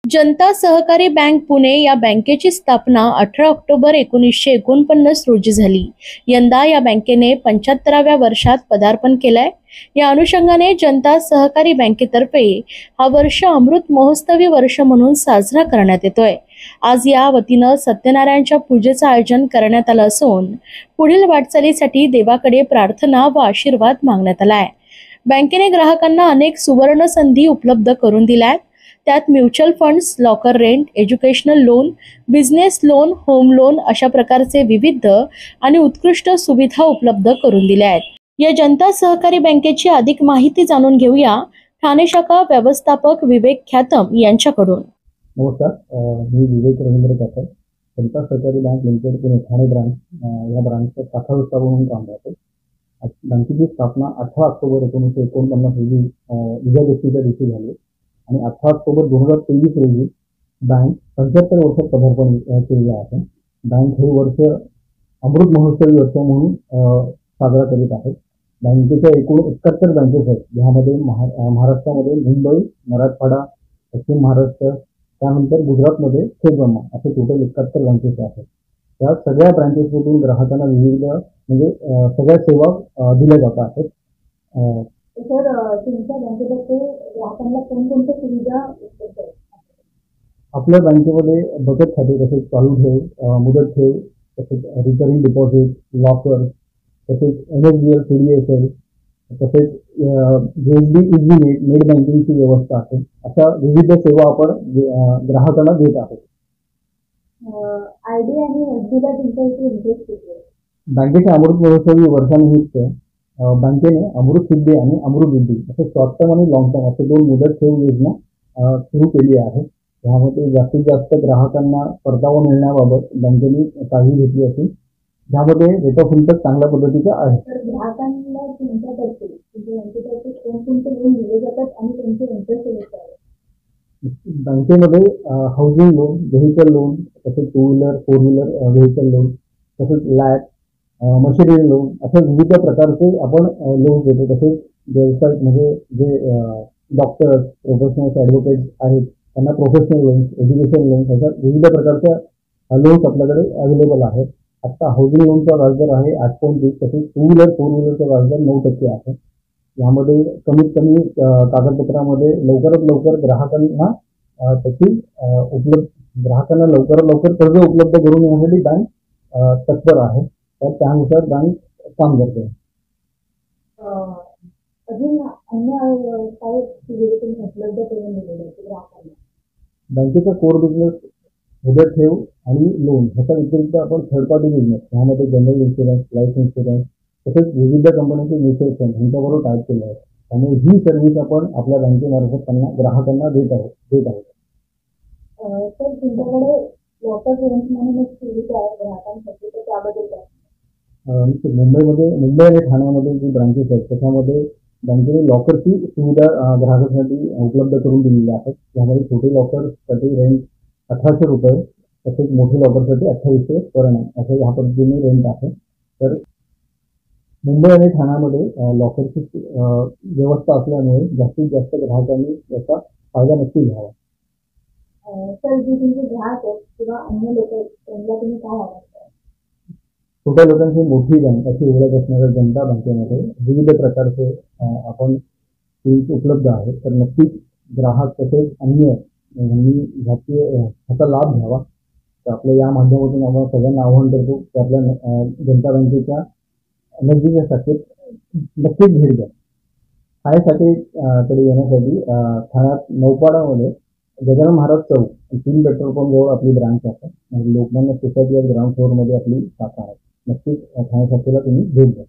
जनता सहकारी बँक पुणे या बँकेची स्थापना 18 ऑक्टोबर 1949 रोजी झाली। यंदा या बँकेने 75व्या वर्षात पदार्पण केलंय। या अनुषंगाने जनता सहकारी बँकेतर्फे हा वर्ष अमृत महोत्सवी वर्ष म्हणून साजरा करण्यात येतोय। आज या वतीनं सत्यनारायणच्या पूजेचं आयोजन करण्यात आलं असून पुढील वाटचालीसाठी देवाकडे प्रार्थना व आशीर्वाद मागण्यात आलाय। बँकेने ग्राहकांना अनेक सुवर्ण संधी उपलब्ध करून दिल्यात। त्यात mutual funds, locker rent, educational loan, business loan, home loan अशा प्रकारचे विविध आणि उत्कृष्ट सुविधा उपलब्ध करून दिल्या आहेत। या जनता सहकारी बँकेची अधिक माहिती जाणून घेऊया ठाणे शाखा व्यवस्थापक विवेक ख्यातम यांच्याकडून। नमस्कार, मी विवेक रवींद्र ख्यातम, जनता सहकारी bank limited Pune Thane branch या ब्रांचचा शाखा व्यवस्थापक म्हणून काम करतो। बँकेची स्थापना 18 ऑक्टोबर 1949 रोजी विजयादशमीच्या दिवशी झाली आणि 18 ऑक्टोबर 2023 रोजी बँक 75 वर्षात पदार्पण केले आहे। बँक हे वर्ष अमृत महोत्सवी वर्ष म्हणून साजरा करीत आहे। बँकेच्या एकूण 71 ब्रांचेस आहेत, ज्यामध्ये महाराष्ट्रामध्ये मुंबई, मराठवाडा, पश्चिम महाराष्ट्र, त्यानंतर गुजरातमध्ये ब्रह्मा असे टोटल 71 ब्रांचेस आहेत। त्या सगळ्या ब्रांचेसमधून ग्राहकांना विविध म्हणजे सगळ्या सेवा दिल्या जात आहेत। सर, तुमच्या बँकेतर्फे ग्राहकांना कोणकोणत्या सुविधा उपलब्ध आहेत? आपल्या बँकेमध्ये बचत खाते, तसेच चालू ठेव, मुदत ठेव, तसेच रिकरिंग डिपॉझिट, लॉकर, तसेच NSDL, CDSL, तसेच JSB इझी नेट बँकिंगची व्यवस्था आहे। अशा विविध सेवा आपण ग्राहकांना देत आहोत। ID आणि FDला तुमच्या इथे इंटरेस्ट किती आहे? बँकेच्या अमृत महोत्सवी वर्षानिमित्त बँकेने अमृत सिद्धी आणि अमृत वृद्धी असे शॉर्ट टर्म आणि लॉंग टर्म असे 2 मुदत ठेव योजना सुरू केली आहे। यामध्ये जास्तीत जास्त ग्राहकांना परतावा मिळण्याबाबत बँकेने काळजी घेतली असून ज्यामध्ये रेट ऑफ इंटरेस्ट चांगल्या पद्धतीचा आहे। तर ग्राहकांना तुमच्यातर्फे बँकेतर्फे कोणकोणते लोन दिले जातात आणि त्यांचे इंटरेस्ट रेट आहे? बँकेमध्ये हाऊसिंग लोन, व्हेकल लोन, तसेच 2 व्हीलर 4 व्हीलर व्हेकल लोन, तसेच लॅब, मशिनरी लोन अशा विविध प्रकारचे आपण लोन देतो। तसेच व्यवसाय म्हणजे जे डॉक्टर्स, प्रोफेशनल्स, ॲडव्होकेट्स आहेत त्यांना प्रोफेशनल लोन्स, एज्युकेशन लोन्स अशा विविध प्रकारच्या लोन्स आपल्याकडे अवेलेबल आहेत। आता हाऊसिंग लोनचा व्याजदर आहे 8.20, तसेच 2 व्हीलर 4 व्हीलरचा व्याजदर 9% आहे। यामध्ये कमीत कमी कागदपत्रामध्ये लवकरात लवकर ग्राहकांना ग्राहकांना लवकरात लवकर कर्ज उपलब्ध करून देण्यासाठी बँक तत्पर आहे। तर त्यानुसार बँक काम करते। अजून अन्य काय सुविधा उपलब्ध करून दिलेल्या आहेत ग्राहकांना? बँकेचा कोर बिझनेस, मुदत ठेव आणि लोन ह्याच्या व्यतिरिक्त आपण थर्ड पार्टी बिझनेस यामध्ये जनरल इन्शुरन्स, लाईफ इन्शुरन्स, तसेच विविध कंपन्यांचे म्युच्युअल फंड यांच्याबरोबर टाईप केलं आहे। त्यामुळे ही सर्व्हिस आपण आपल्या बँकेमार्फत त्यांना ग्राहकांना देत आहोत। तर तुमच्याकडे लॉकर रेंट म्हणून एक सुविधा आहे ग्राहकांसाठी, तर त्याबद्दल काय? मुंबई आणि ठाण्यामध्ये जी ब्रांचेस आहेत त्याच्यामध्ये बँकेने लॉकरची सुविधा ग्राहकांसाठी उपलब्ध करून दिलेली आहे। त्यामध्ये छोटे लॉकरसाठी रेंट 1800 रुपये, तसेच मोठे लॉकरसाठी 2800 पर annum असं ह्या पद्धतीने रेंट आहे। तर मुंबई आणि ठाण्यामध्ये लॉकरची व्यवस्था असल्यामुळे जास्तीत जास्त ग्राहकांनी याचा फायदा नक्की घ्यावा। तर जे तुमचे ग्राहक आहेत किंवा अन्य लोक आहेत त्यांना तुम्ही काय आवाहन कराल? छोट्या लोकांची मोठी बँक अशी ओळख असणाऱ्या जनता बँकेमध्ये विविध प्रकारचे आपण स्कीम्स उपलब्ध आहेत। तर नक्कीच ग्राहक तसेच अन्य ह्याचा लाभ घ्यावा। तर आपल्या या माध्यमातून आपण सगळ्यांना आवाहन करतो की आपल्या जनता बँकेच्या नजदीकच्या शाखेत नक्कीच भेट द्या। ठाणे शाखेकडे येण्यासाठी ठाण्यात नौपाडामध्ये गजानन महाराज चौक 3 पेट्रोल पंप जवळ आपली ब्रांच आहे। लोकमान्य सोसायटी ग्राउंड फ्लोअरमध्ये आपली शाखा आहे। नक्कीच ठाणे शाखेला तुम्ही भेट द्या।